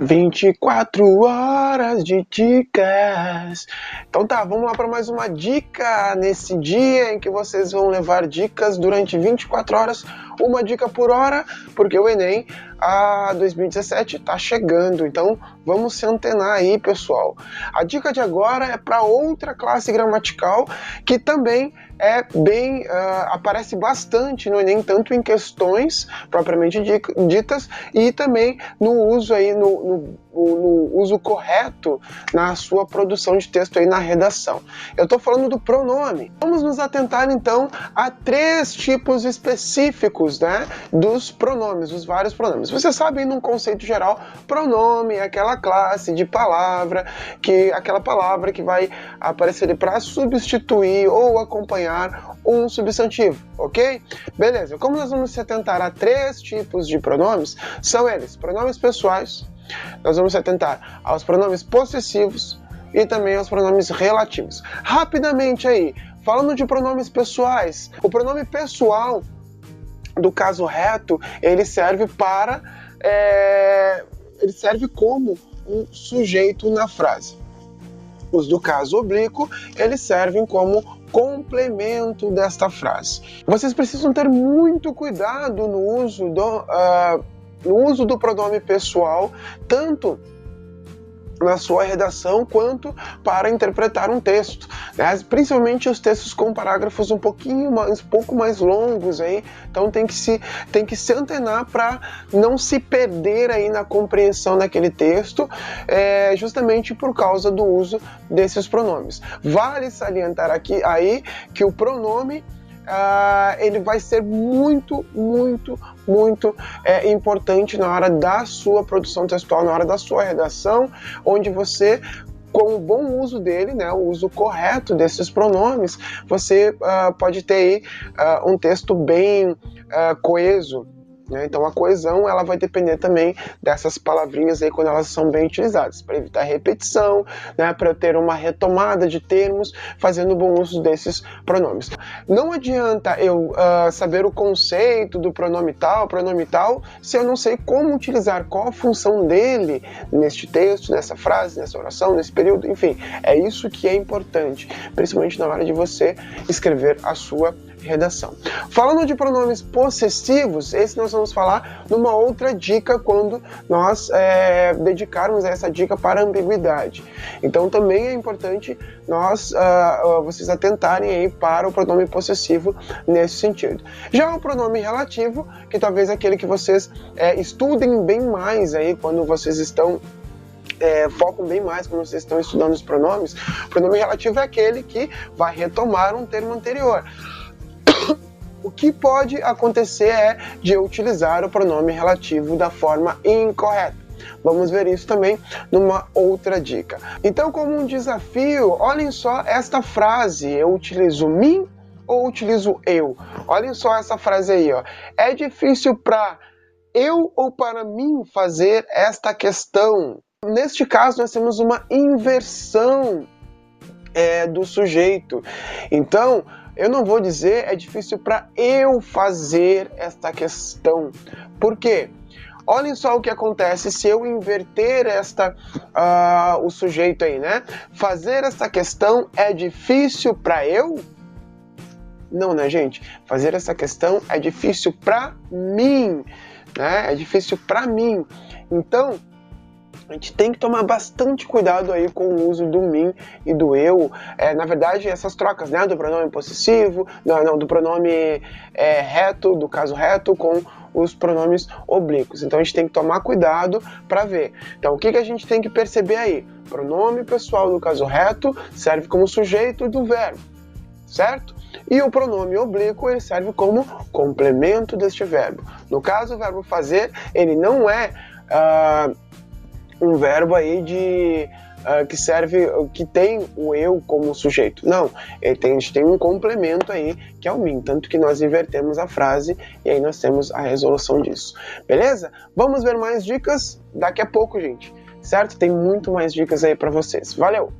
24 horas de dicas. Então tá, vamos lá para mais uma dica nesse dia em que vocês vão levar dicas durante 24 horas, uma dica por hora, porque o Enem 2017 tá chegando, então vamos se antenar aí, pessoal. A dica de agora é para outra classe gramatical que também é bem, aparece bastante no Enem, tanto em questões propriamente ditas e também no uso aí, no uso correto na sua produção de texto aí na redação. Eu estou falando do pronome. Vamos nos atentar então a 3 tipos específicos, né, dos pronomes, dos vários pronomes. Você sabe, num conceito geral, pronome é aquela classe de palavra, aquela palavra que vai aparecer para substituir ou acompanhar um substantivo, ok? Beleza, como nós vamos se atentar a 3 tipos de pronomes, são eles: pronomes pessoais, nós vamos se atentar aos pronomes possessivos e também aos pronomes relativos. Rapidamente aí, falando de pronomes pessoais, o pronome pessoal do caso reto, ele serve ele serve como um sujeito na frase. Os do caso oblíquo, eles servem como complemento desta frase. Vocês precisam ter muito cuidado no uso do pronome pessoal, tanto na sua redação quanto para interpretar um texto, né? Principalmente os textos com parágrafos um pouco mais longos aí, então tem que se antenar para não se perder aí na compreensão daquele texto, justamente por causa do uso desses pronomes. Vale salientar aqui aí que o pronome ele vai ser muito importante na hora da sua produção textual, na hora da sua redação, onde você, com o bom uso dele, né, o uso correto desses pronomes, você pode ter aí um texto bem coeso. Então a coesão, ela vai depender também dessas palavrinhas aí quando elas são bem utilizadas, para evitar repetição, né, para eu ter uma retomada de termos, fazendo bom uso desses pronomes. Não adianta eu saber o conceito do pronome tal, se eu não sei como utilizar, qual a função dele neste texto, nessa frase, nessa oração, nesse período, enfim, é isso que é importante, principalmente na hora de você escrever a sua redação. Falando de pronomes possessivos, esse nós vamos falar numa outra dica quando nós dedicarmos essa dica para ambiguidade. Então também é importante vocês atentarem aí para o pronome possessivo nesse sentido. Já o pronome relativo, que talvez é aquele que vocês estudem bem mais aí quando vocês estão focam bem mais quando vocês estão estudando os pronomes. O pronome relativo é aquele que vai retomar um termo anterior. O que pode acontecer é de eu utilizar o pronome relativo da forma incorreta. Vamos ver isso também numa outra dica. Então, como um desafio, olhem só esta frase: eu utilizo mim ou utilizo eu? Olhem só essa frase aí, ó. É difícil para eu ou para mim fazer esta questão. Neste caso, nós temos uma inversão do sujeito. Então, eu não vou dizer é difícil para eu fazer esta questão. Por quê? Olhem só o que acontece se eu inverter o sujeito aí, né? Fazer esta questão é difícil para eu? Não, né, gente? Fazer essa questão é difícil para mim, né? É difícil para mim. Então, a gente tem que tomar bastante cuidado aí com o uso do mim e do eu. Na verdade, essas trocas, né, do pronome possessivo, do pronome reto, do caso reto, com os pronomes oblíquos. Então a gente tem que tomar cuidado para ver. Então o que a gente tem que perceber aí? Pronome pessoal do caso reto serve como sujeito do verbo, certo? E o pronome oblíquo, ele serve como complemento deste verbo. No caso, o verbo fazer, ele não é um verbo aí que tem o eu como sujeito. Não, a gente tem um complemento aí, que é o mim, tanto que nós invertemos a frase e aí nós temos a resolução disso. Beleza? Vamos ver mais dicas daqui a pouco, gente. Certo? Tem muito mais dicas aí para vocês. Valeu!